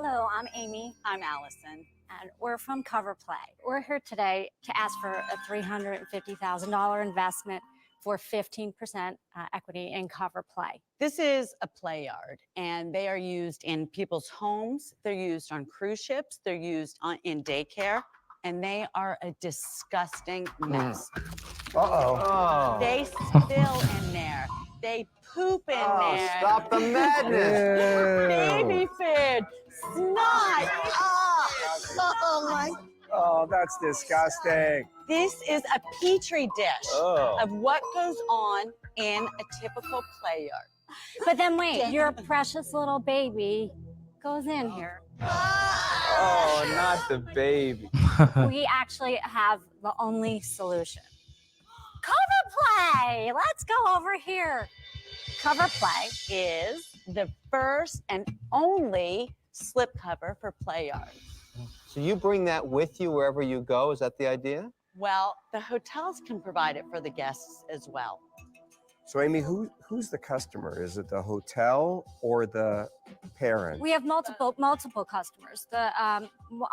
Hello, I'm Amy. I'm Allison. And we're from Cover Play. We're here today to ask for a $350,000 investment for 15% equity in Cover Play. This is a play yard, and they are used in people's homes. They're used on cruise ships. They're used in daycare, and they are a disgusting mess. Uh-oh. They spill in there. They poop in there. Stop the madness. Baby food, snot. Oh my. Oh, that's disgusting. This is a petri dish Oh. of what goes on in a typical play yard. But then wait, your precious little baby goes in here. Oh, not the baby. We actually have the only solution. Cover Play! Let's go over here. Cover Play Is the first and only slipcover for play yards. So you bring that with you wherever you go? Is that the idea? Well, the hotels can provide it for the guests as well. So, Amy, who's the customer? Is it the hotel or the parent? We have multiple customers. On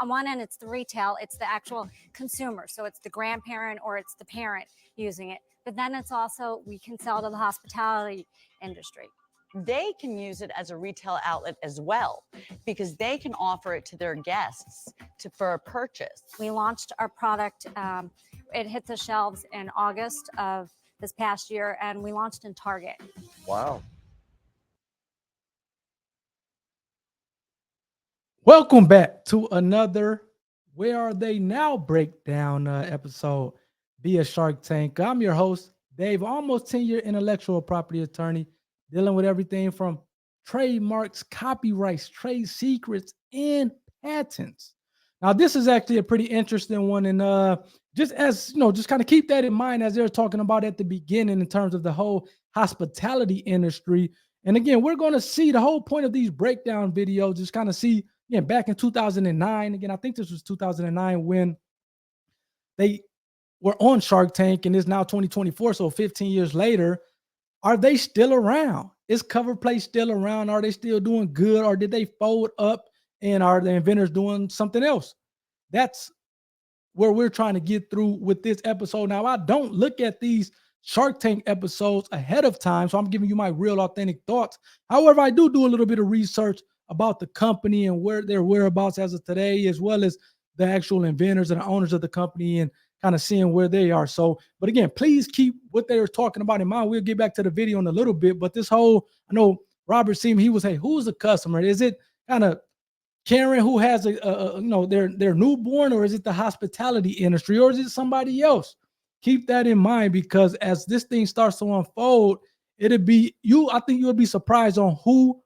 one end, it's the retail, it's the actual consumer. So it's the grandparent or it's the parent using it. But then it's also, we can sell to the hospitality industry. They can use it as a retail outlet as well, because they can offer it to their guests for a purchase. We launched our product. It hit the shelves in August of this past year, and we launched in Target. Wow. Welcome back to another Where Are They Now breakdown episode via Shark Tank. I'm your host, Dave, almost 10-year intellectual property attorney, dealing with everything from trademarks, copyrights, trade secrets, and patents. Now, this is actually a pretty interesting one, and just as you know, just kind of keep that in mind as they're talking about at the beginning in terms of the whole hospitality industry. And again, we're going to see the whole point of these breakdown videos, just kind of see, again, back in 2009, again, I think this was 2009 when they were on Shark Tank, and it's now 2024, so 15 years later. Are they still around? Is Cover Play still around? Are they still doing good, or did they fold up, and are the inventors doing something else? That's where we're trying to get through with this episode. Now, I don't look at these Shark Tank episodes ahead of time, so I'm giving you my real authentic thoughts. However, I do a little bit of research about the company and where their whereabouts as of today, as well as the actual inventors and the owners of the company, and kind of seeing where they are. So, but again, please keep what they were talking about in mind. We'll get back to the video in a little bit, but this whole, I know Robert seemed, he was, hey, who's the customer? Is it kind of Karen who has their newborn, or is it the hospitality industry, or is it somebody else? Keep that in mind, because as this thing starts to unfold, it'll be you. I think you'll be surprised on who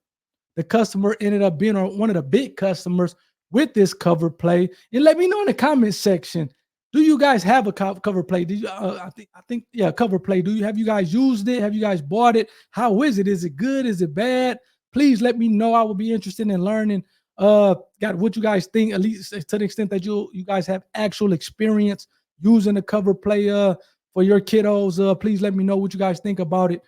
the customer ended up being, or one of the big customers with this Cover Play. And let me know in the comment section, do you guys have a Cover Play? Did you? I think, Cover Play. Have you guys used it? Have you guys bought it? How is it? Is it good? Is it bad? Please let me know. I will be interested in learning. What you guys think, at least to the extent that you guys have actual experience using the Cover Play for your kiddos. Please let me know what you guys think about it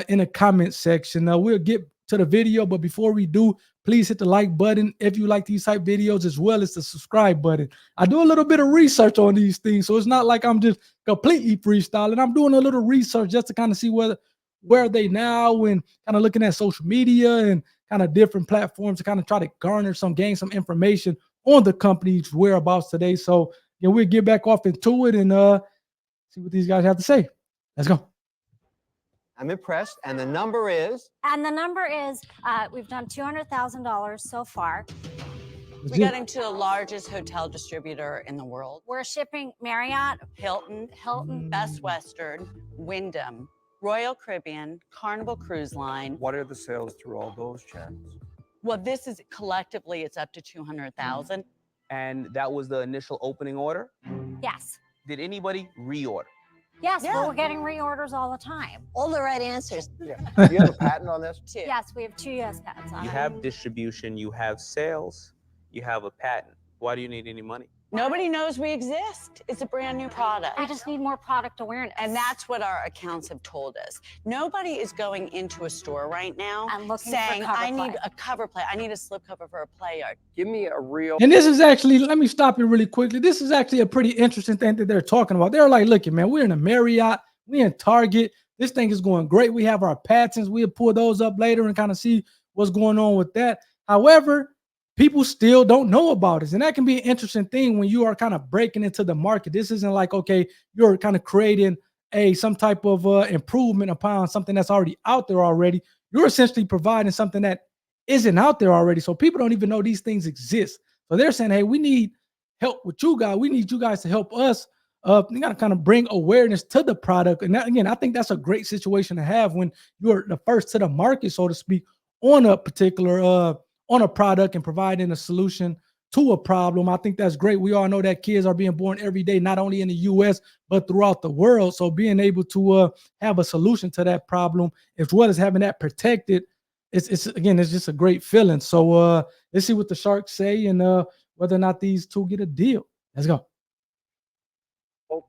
in the comment section. We'll get to the video, but before we do, please hit the like button if you like these type videos, as well as the subscribe button. I do a little bit of research on these things, so it's not like I'm just completely freestyling. I'm doing a little research just to kind of see where are they now, and kind of looking at social media and kind of different platforms to kind of try to gain some information on the company's whereabouts today. So we'll get back off into it and see what these guys have to say. Let's go. I'm impressed. And the number is? And the number is, we've done $200,000 so far. We got into the largest hotel distributor in the world. We're shipping Marriott, Hilton, Best Western, Wyndham, Royal Caribbean, Carnival Cruise Line. What are the sales through all those channels? Well, this is collectively, it's up to 200,000. And that was the initial opening order? Yes. Did anybody reorder? Yes, but we're getting reorders all the time. All the right answers. Yeah. Do you have a patent on this? Too. Yes, we have 2 US patents on You it. have distribution, you have sales, you have a patent. Why do you need any money? Nobody knows we exist. It's a brand new product. I just need more product awareness. And that's what our accounts have told us. Nobody is going into a store right now I'm looking for saying, cover I need play." a cover play. I need a slip cover for a play yard. Give me a real. And this is actually, let me stop you really quickly. This is actually a pretty interesting thing that they're talking about. They're like, look, man, we're in a Marriott, we're in Target. This thing is going great. We have our patents. We'll pull those up later and kind of see what's going on with that. However, people still don't know about us. And that can be an interesting thing when you are kind of breaking into the market. This isn't like, okay, you're kind of creating some type of improvement upon something that's already out there already. You're essentially providing something that isn't out there already. So people don't even know these things exist. So they're saying, hey, we need help with you guys. We need you guys to help us. You got to kind of bring awareness to the product. And that, again, I think that's a great situation to have when you're the first to the market, so to speak, on a particular on a product and providing a solution to a problem. I think that's great. We all know that kids are being born every day, not only in the US, but throughout the world. So being able to have a solution to that problem, as well as having that protected, it's just a great feeling. So let's see what the Sharks say and whether or not these two get a deal. Let's go.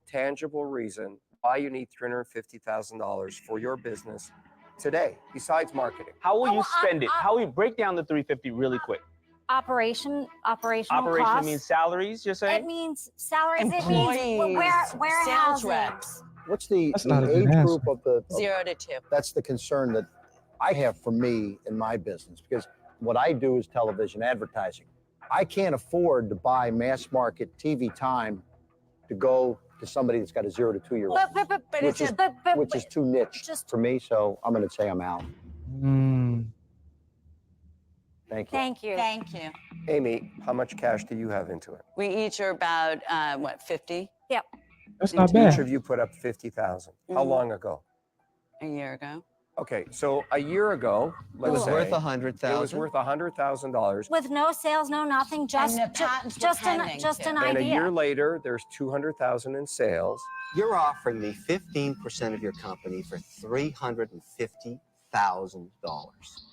Tangible reason why you need $350,000 for your business today, besides marketing. How will Oh, you well, spend it? How will you break down the 350 really quick? Operational Operation costs. means salaries, you're It saying? means salaries. It means Employees, warehousing. sales reps, What's the That's not a good age answer. group of the? 0 to 2. That's the concern that I have for me in my business, because what I do is television advertising. I can't afford to buy mass market TV time to go to somebody that's got a 0 to 2 year old, But which is which is too niche just- for me. So I'm going to say I'm out. Thank you. Thank you. Thank you. Amy, how much cash do you have into it? We each are about, 50 That's not Each bad. of you put up 50,000. How Mhm. long ago? a year ago. Okay, so a year ago, It let's was say, worth it was 100,000. worth $100,000. With no sales, no nothing, just the patents were just an pending, just too. an And a year idea. later, there's 200,000 in sales. You're offering me 15% of your company for $350,000.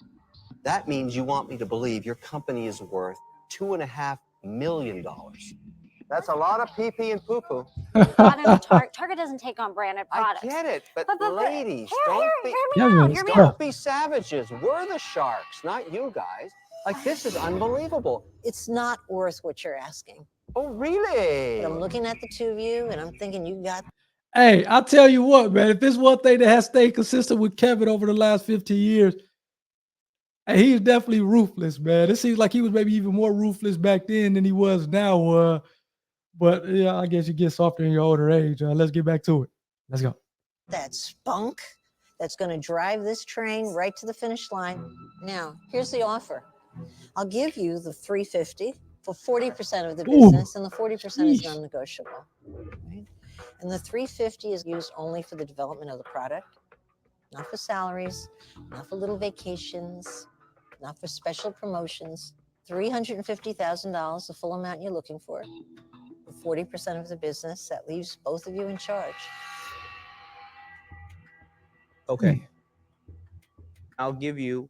That means you want me to believe your company is worth $2.5 million. That's a lot of pee-pee and poo-poo. Not in a Target doesn't take on branded I products. get it, but But- ladies, hear be me Yeah, out. man, Hear me stop. out. don't be savages. We're the sharks, not you guys. Like, this is unbelievable. It's not worth what you're asking. Oh, really? But I'm looking at the two of you and I'm thinking you got Hey, I'll tell you what, man. If there's one thing that has stayed consistent with Kevin over the last 15 years, hey, he's definitely ruthless, man. It seems like he was maybe even more ruthless back then than he was now. But yeah, I guess you get softer in your older age. Let's get back to it. Let's go. that spunk that's going to drive this train right to the finish line. Now, here's the offer. I'll give you the 350 for 40% of the Ooh, business, and the 40% is sheesh. non-negotiable. Right? And the 350 is used only for the development of the product, not for salaries, not for little vacations, not for special promotions. $350,000, the full amount you're looking for 40% of the business. That leaves both of you in charge. Okay. I'll give you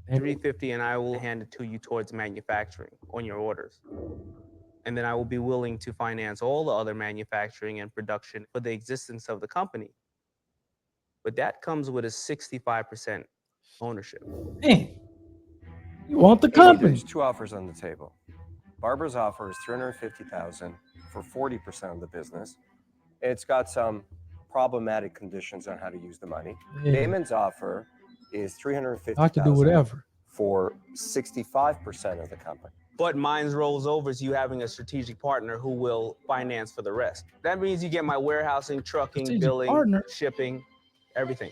Hey, 350 and I will hand it to you towards manufacturing on your orders. And then I will be willing to finance all the other manufacturing and production for the existence of the company. But that comes with a 65% ownership. man, you want the Amy, company? there's two offers on the table. Barbara's offer is $350,000 for 40% of the business. It's got some problematic conditions on how to use the money. Yeah, Damon's offer is I can do $350,000 whatever. for 65% of the company. But mine rolls over to you having a strategic partner who will finance for the rest. That means you get my warehousing, trucking, Strategic billing, partner? shipping, everything.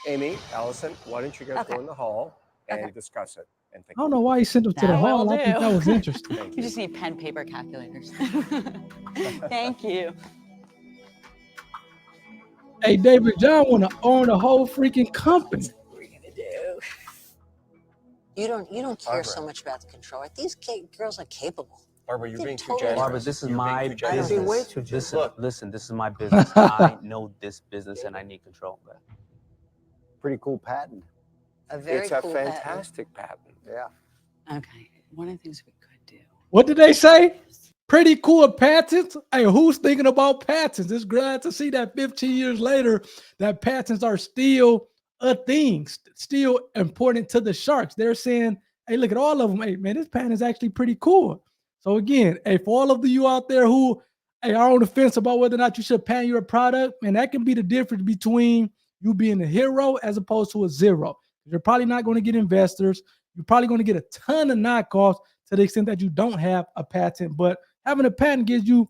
Amy, Allison, why don't you guys Okay. go in the hall and Okay. discuss it? And think I don't know why he sent him to the That hall. will I think do. that was interesting. Thank You you. just need pen, paper, calculators. Thank you. Hey, David John want to own the whole freaking company. What are you gonna do? You don't care so Barbara. much about the control. These girls are capable. Barbara, you're They're being too totally- generous. Barbara, this is You're being my too generous. business. Way too generous. Listen, this is my business. I know this business and I need control of that. Pretty cool patent. A very It's a cool patent. fantastic patent. Yeah. Okay. One of the things we could do. What did they say? pretty cool patents. Hey, who's thinking about patents? It's glad to see that 15 years later, that patents are still a thing, still important to the Sharks. They're saying, hey, look at all of them. Hey, man, this patent is actually pretty cool. So again, hey, for all of you out there who are on the fence about whether or not you should patent your product, and that can be the difference between you being a hero as opposed to a zero. You're probably not going to get investors. You're probably going to get a ton of knockoffs to the extent that you don't have a patent. But having a patent gives you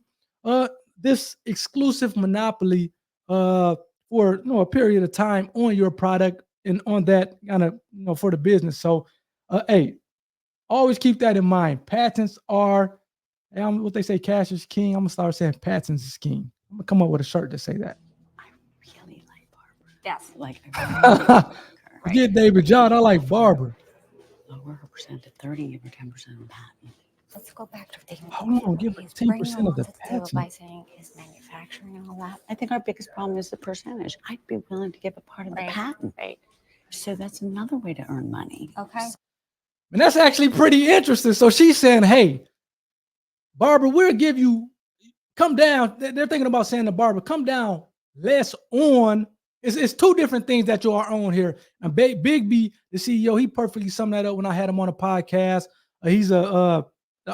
this exclusive monopoly for a period of time on your product and on that kind of for the business. So, hey, always keep that in mind. Patents are what they say, cash is king. I'm gonna start saying patents is king. I'm gonna come up with a shirt to say that. I really like Barbara. Yes. Like, I really like her, Forget David John. I like Barbara. Lower her percent to 30, give her 10% of the patent. Let's go back to the Hold on, give her 10% of the patent. by saying his manufacturing and all that. I think our biggest problem is the percentage. I'd be willing to give a part of the Right, patent. right. So that's another way to earn money. Okay. And that's actually pretty interesting. So she's saying, hey, Barbara, we'll give you, come down. They're thinking about saying to Barbara, come down less on. It's two different things that you are on here. And Big B, the CEO, he perfectly summed that up when I had him on a podcast. He's the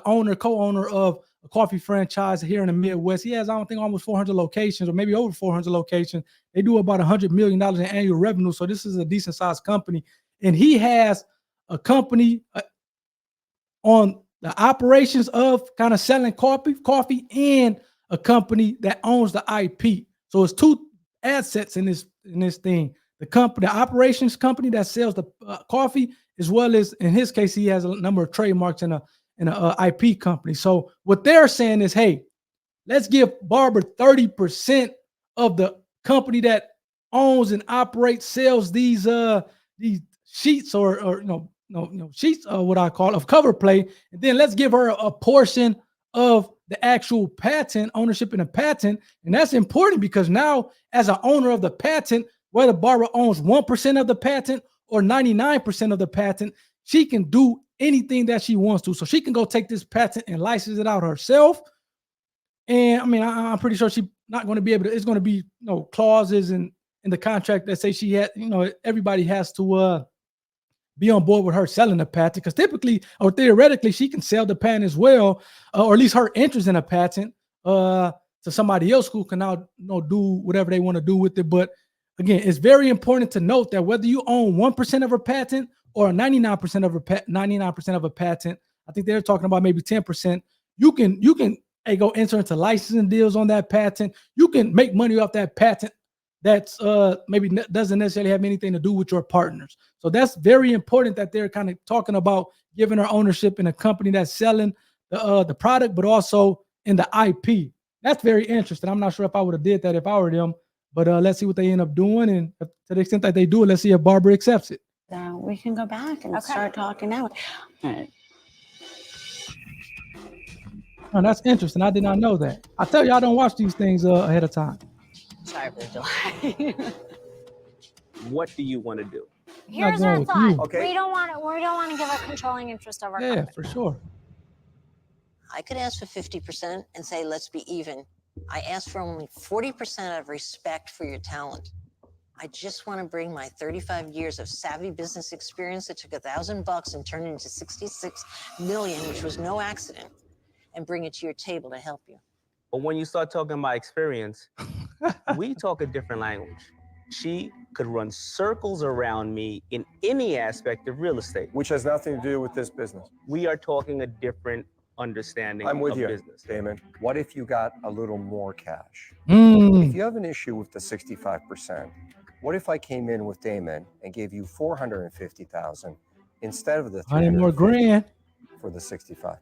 owner, co-owner of a coffee franchise here in the Midwest. He has, I don't think, almost 400 locations or maybe over 400 locations. They do about $100 million in annual revenue. So this is a decent sized company. And he has a company on the operations of kind of selling coffee and a company that owns the IP. So it's two assets in this thing. The operations company that sells the coffee, as well as, in his case, he has a number of trademarks in a IP company. So what they're saying is, hey, let's give Barbara 30% of the company that owns and operates, sells these sheets or sheets, what I call of cover play, and then let's give her a portion of the actual patent ownership in a patent. And that's important because now, as an owner of the patent, whether Barbara owns 1% of the patent or 99% of the patent, she can do anything that she wants to. So she can go take this patent and license it out herself. And I mean, I'm pretty sure she's not going to be able to, it's going to be clauses in the contract that say she had, everybody has to be on board with her selling the patent, because typically or theoretically she can sell the patent as well, or at least her interest in a patent to somebody else who can now do whatever they want to do with it. But again, it's very important to note that whether you own 1% of a patent or 99% of a patent, I think they're talking about maybe 10%. You can go enter into licensing deals on that patent. You can make money off that patent that's maybe doesn't necessarily have anything to do with your partners. So that's very important that they're kind of talking about giving her ownership in a company that's selling the product, but also in the IP. That's very interesting. I'm not sure if I would have did that if I were them, but let's see what they end up doing. And to the extent that they do it, let's see if Barbara accepts it. We can go back and start talking now. All right. Oh, that's interesting. I did not know that. I tell you, I don't watch these things ahead of time. Sorry for the delay. What do you want to do? Here's going our with thought. you. Okay. We don't want to give a controlling interest of our Yeah, company. for sure. I could ask for 50% and say, let's be even. I ask for only 40% of respect for your talent. I just want to bring my 35 years of savvy business experience that took $1,000 and turned it into 66 million, which was no accident, and bring it to your table to help you. But when you start talking about experience, we talk a different language. She could run circles around me in any aspect of real estate. Which has nothing to do with this business. We are talking a different understanding I'm with of you, business. Damon. What if you got a little more cash? Mm. If you have an issue with the 65%, what if I came in with Damon and gave you $450,000 instead of the 100 more $350,000 grand. for the 65%?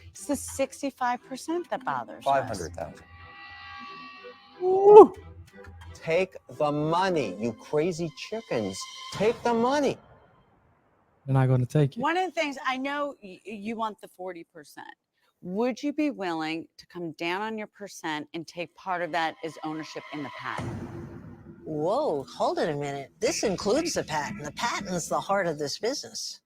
It's the 65% that bothers us. $500,000. Ooh. Take the money, you crazy chickens. Take the money. They're not going to take it. One of the things I know you want the 40%. Would you be willing to come down on your percent and take part of that as ownership in the patent? Whoa, hold it a minute. This includes the patent. The patent is the heart of this business.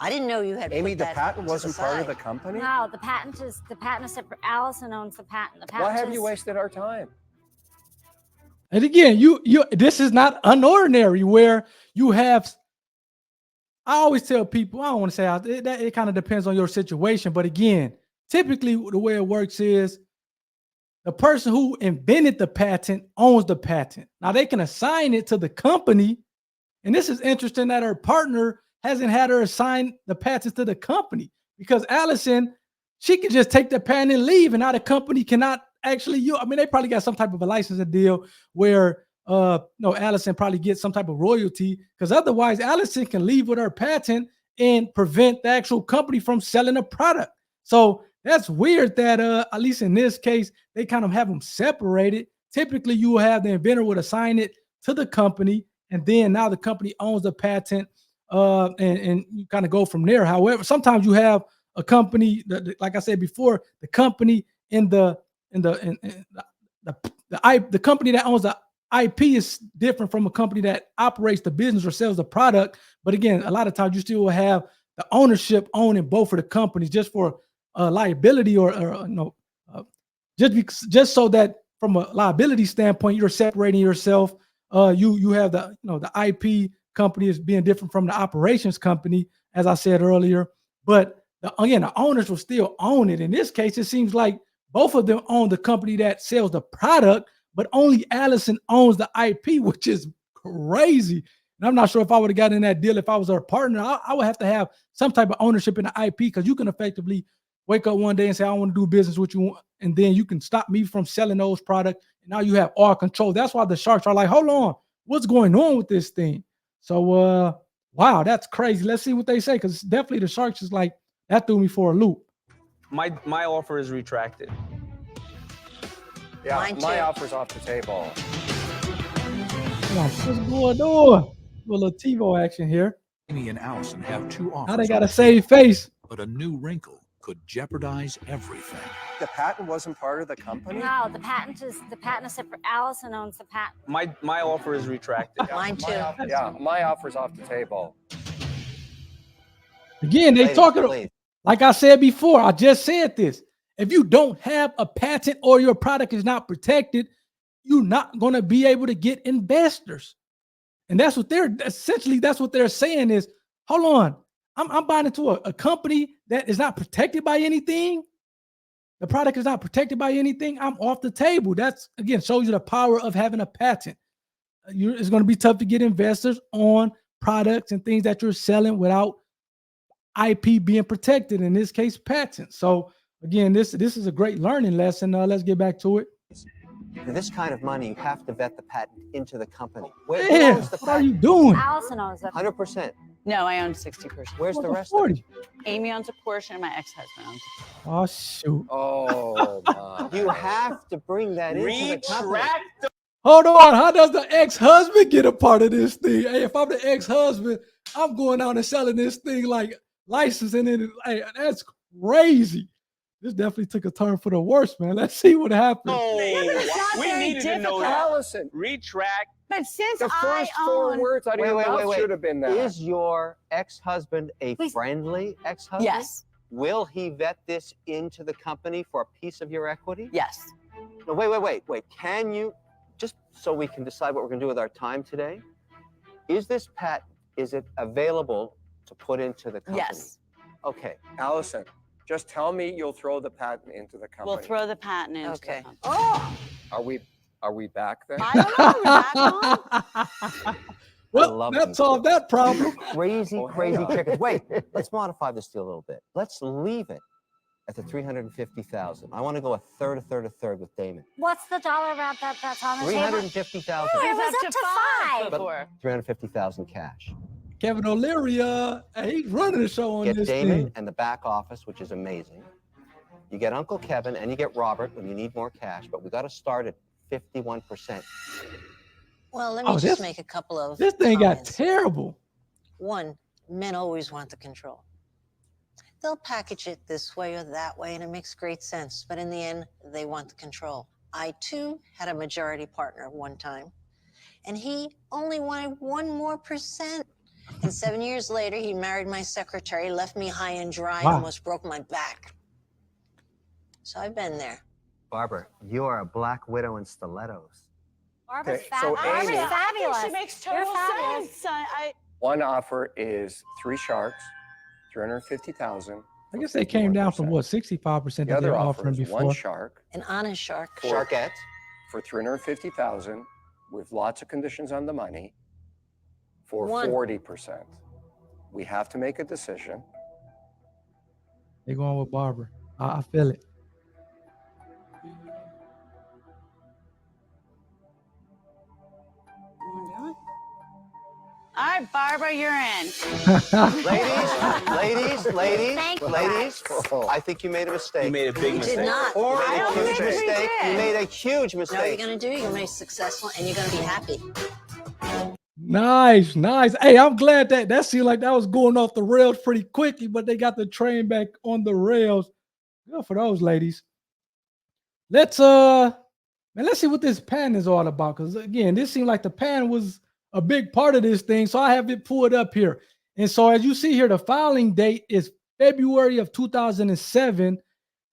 I didn't know you had Amy, put the that patent to wasn't the part of the side. company? No, the patent is separate. Allison owns the patent. The patent Why have you is- wasted our time? And again, you this is not unordinary where you have. I always tell people, I don't want to say it kind of depends on your situation, but again, typically the way it works is the person who invented the patent owns the patent. Now they can assign it to the company, and this is interesting that her partner hasn't had her assign the patents to the company because Allison, she could just take the patent and leave, and now the company cannot actually use. I mean, they probably got some type of a licensing deal where no, Allison probably gets some type of royalty because otherwise Allison can leave with her patent and prevent the actual company from selling a product. So that's weird that at least in this case, they kind of have them separated. Typically, you will have the inventor would assign it to the company, and then now the company owns the patent, and you kind of go from there. However, sometimes you have a company that, like I said before, the company the company that owns the IP is different from a company that operates the business or sells the product. But again, a lot of times you still have the ownership owning both of the companies just for liability or no, just so that from a liability standpoint, you're separating yourself. You have the IP company is being different from the operations company, as I said earlier. But again, the owners will still own it. In this case, it seems like both of them own the company that sells the product, but only Allison owns the IP, which is crazy. And I'm not sure if I would have gotten in that deal if I was her partner. I would have to have some type of ownership in the IP because you can effectively wake up one day and say, I want to do business with you. And then you can stop me from selling those products. And now you have all control. That's why the sharks are like, hold on, what's going on with this thing? So, wow, that's crazy. Let's see what they say because definitely the sharks is like, that threw me for a loop. My offer is retracted. Yeah, Mine my too. offer's off the table. What's going on? A little TiVo action here. Amy and Allison have two offers. Now they got on to the save table, face. but a new wrinkle could jeopardize everything. The patent wasn't part of the company? No, the patent is separate. Allison owns the patent. My offer is retracted. Mine too. My offer's off the table. Again, they Ladies, talking, please. like I said before, I just said this. If you don't have a patent or your product is not protected, you're not going to be able to get investors. And that's what that's what they're saying is, hold on, I'm buying into a company that is not protected by anything. The product is not protected by anything. I'm off the table. That's, again, shows you the power of having a patent. It's going to be tough to get investors on products and things that you're selling without IP being protected, in this case, patents. So again, this is a great learning lesson. Let's get back to it. For this kind of money, you have to vet the patent into the company. Who Yeah, owns the what are you patent? doing? Allison owns it. 100%. No, I own 60%. Where's the What rest of 40? it? Amy owns a portion, and my ex-husband owns a Oh shoot! Oh, my. You have to bring that into the company. Hold on. How does the ex-husband get a part of this thing? Hey, if I'm the ex-husband, I'm going out and selling this thing like licensing it. Hey, that's crazy. This definitely took a turn for the worse, man. Let's see what happens. We needed to know that. Allison, Retract. But since the first four words out of your mouth should have been that. Is your ex-husband a Please. friendly ex-husband? Yes. Will he vet this into the company for a piece of your equity? Yes. No, wait. Can you, just so we can decide what we're going to do with our time today, is this patent, is it available to put into the company? Yes. Okay. Allison, just tell me you'll throw the patent into the company. We'll throw the patent into Okay. the company. Are we back then? I don't know. We're back on. Well, love that these solved that problem. Crazy, Oh, hang crazy on. chickens. Wait, let's modify this deal a little bit. Let's leave it at the 350,000. I want to go a third with Damon. What's the dollar amount that's on the table? 350,000. It was up to five. before. 350,000 cash. Kevin O'Leary, he's running the show on Get this Damon thing. and the back office, which is amazing. You get Uncle Kevin and you get Robert when you need more cash, but we got to start at 51%. Well, let me Oh, just this- make a couple of This thing got comments. terrible. One, men always want the control. They'll package it this way or that way, and it makes great sense. But in the end, they want the control. I, too, had a majority partner one time, and he only wanted 1% more. And 7 years later, he married my secretary, left me high and dry, Wow. almost broke my back. So I've been there. Barbara, you are a black widow in stilettos. Barbara's, Okay, so Barbara's Amy- fabulous. She makes You're total fabulous. sense. One offer is 3 sharks, 350,000. I guess they came down from 51%. what 65% The that they other were offer offering is before. 1 shark An honest shark. Sharkette. for 350,000 with lots of conditions on the money for One. 40%. We have to make a decision. They're going with Barbara. I feel it. All right, Barbara, you're in. Ladies, Thank you, ladies, Oh. I think you made a mistake. You made a big You mistake. did not. You made I a don't huge think we mistake. You did. made a huge You know what you're mistake. gonna do? You're gonna be successful and you're gonna be happy. Nice. Hey, I'm glad that seemed like that was going off the rails pretty quickly, but they got the train back on the rails. Good for those ladies. Let's see what this pan is all about. Because again, this seemed like the pan was a big part of this thing. So I have it pulled up here. And so as you see here, the filing date is February of 2007.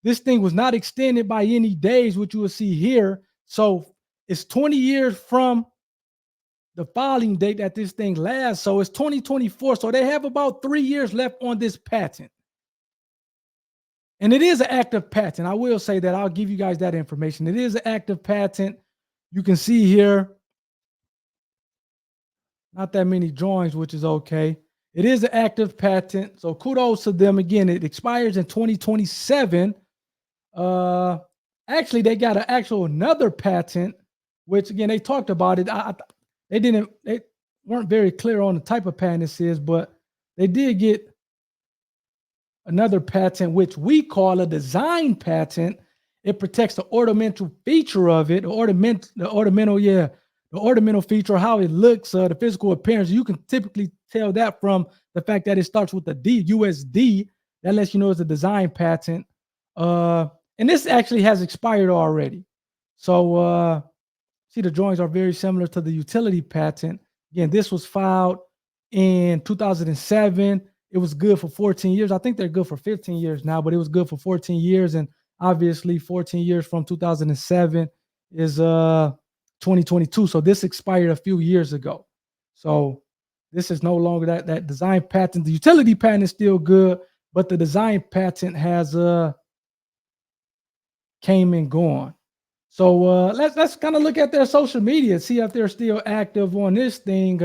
This thing was not extended by any days, which you will see here. So it's 20 years from the filing date that this thing lasts. So it's 2024. So they have about 3 years left on this patent. And it is an active patent. I will say that. I'll give you guys that information. It is an active patent. You can see here, not that many drawings, which is okay. It is an active patent. So kudos to them. Again, it expires in 2027. Actually, they got another patent, which again, they talked about it. They weren't very clear on the type of patent this is, but they did get another patent, which we call a design patent. It protects the ornamental feature of it, the ornamental feature, how it looks, the physical appearance. You can typically tell that from the fact that it starts with the D, USD. That lets you know it's a design patent. And this actually has expired already. So see, the drawings are very similar to the utility patent. Again, this was filed in 2007. It was good for 14 years. I think they're good for 15 years now, but it was good for 14 years. And obviously 14 years from 2007 is 2022. So this expired a few years ago. So this is no longer that design patent. The utility patent is still good, but the design patent has came and gone. So let's kind of look at their social media, see if they're still active on this thing.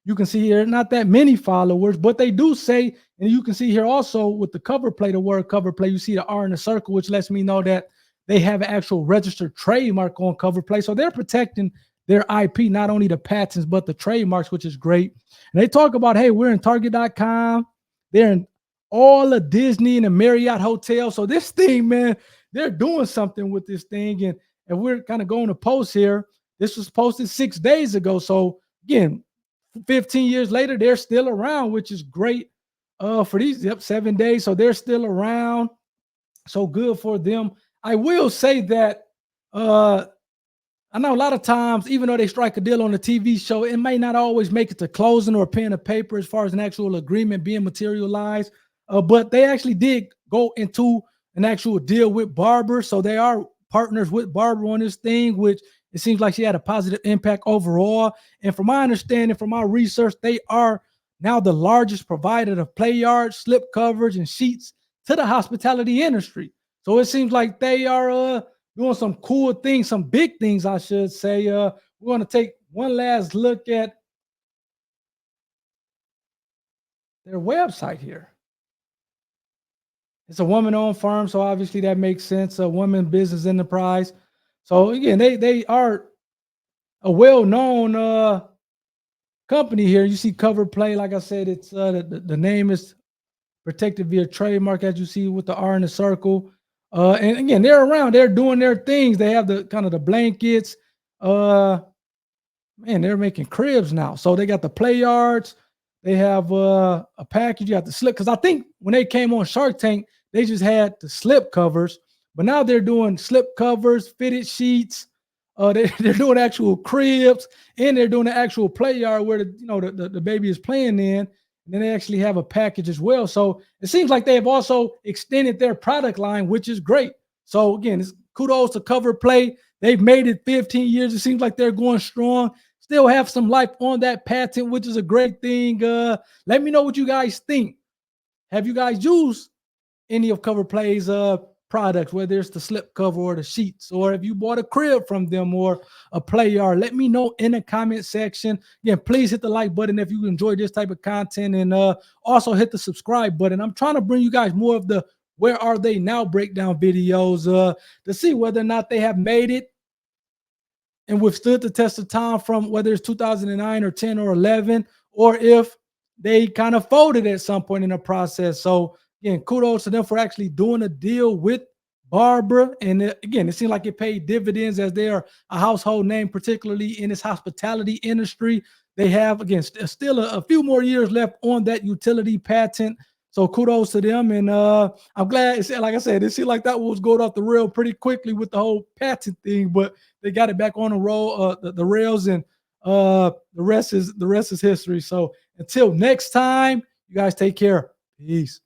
You can see here, not that many followers, but they do say, and you can see here also with the cover play, the word cover play, you see the R in the circle, which lets me know that they have an actual registered trademark on cover play. So they're protecting their IP, not only the patents, but the trademarks, which is great. And they talk about, hey, we're in Target.com. They're in all the Disney and the Marriott hotels. So this thing, man, they're doing something with this thing. And we're kind of going to post here. This was posted 6 days ago. So again, 15 years later, they're still around, which is great for these 7 days. So they're still around. So good for them. I will say that I know a lot of times, even though they strike a deal on a TV show, it may not always make it to closing or pen of paper as far as an actual agreement being materialized. But they actually did go into an actual deal with Barbara. So they are partners with Barbara on this thing, which it seems like she had a positive impact overall. And from my understanding, from my research, they are now the largest provider of play yards, slip coverage, and sheets to the hospitality industry. So it seems like they are doing some cool things, some big things, I should say. We're going to take one last look at their website here. It's a woman-owned firm, so obviously that makes sense. A woman business enterprise. So again, they are a well-known company here. You see cover play, like I said, it's the name is protected via trademark, as you see with the R in the circle. And again, they're around. They're doing their things. They have the kind of the blankets. Man, they're making cribs now. So they got the play yards. They have a package. You got the slip. Because I think when they came on Shark Tank, they just had the slip covers. But now they're doing slip covers, fitted sheets, They're doing actual cribs, and they're doing the actual play yard where the baby is playing in. And then they actually have a package as well. So it seems like they have also extended their product line, which is great. So again, it's kudos to Cover Play. They've made it 15 years. It seems like they're going strong. Still have some life on that patent, which is a great thing. Let me know what you guys think. Have you guys used any of Cover Play's products, whether it's the slip cover or the sheets, or if you bought a crib from them or a play yard? Let me know in the comment section. Again, please hit the like button if you enjoy this type of content, and also hit the subscribe button. I'm trying to bring you guys more of the Where Are They Now breakdown videos to see whether or not they have made it and withstood the test of time from whether it's 2009 or 10 or 11, or if they kind of folded at some point in the process. So again, kudos to them for actually doing a deal with Barbara. And again, it seems like it paid dividends, as they are a household name, particularly in this hospitality industry. They have, again, still a few more years left on that utility patent. So kudos to them. And I'm glad, like I said, it seemed like that was going off the rail pretty quickly with the whole patent thing, but they got it back on the roll, the rails, and the rest is history. So until next time, you guys take care. Peace.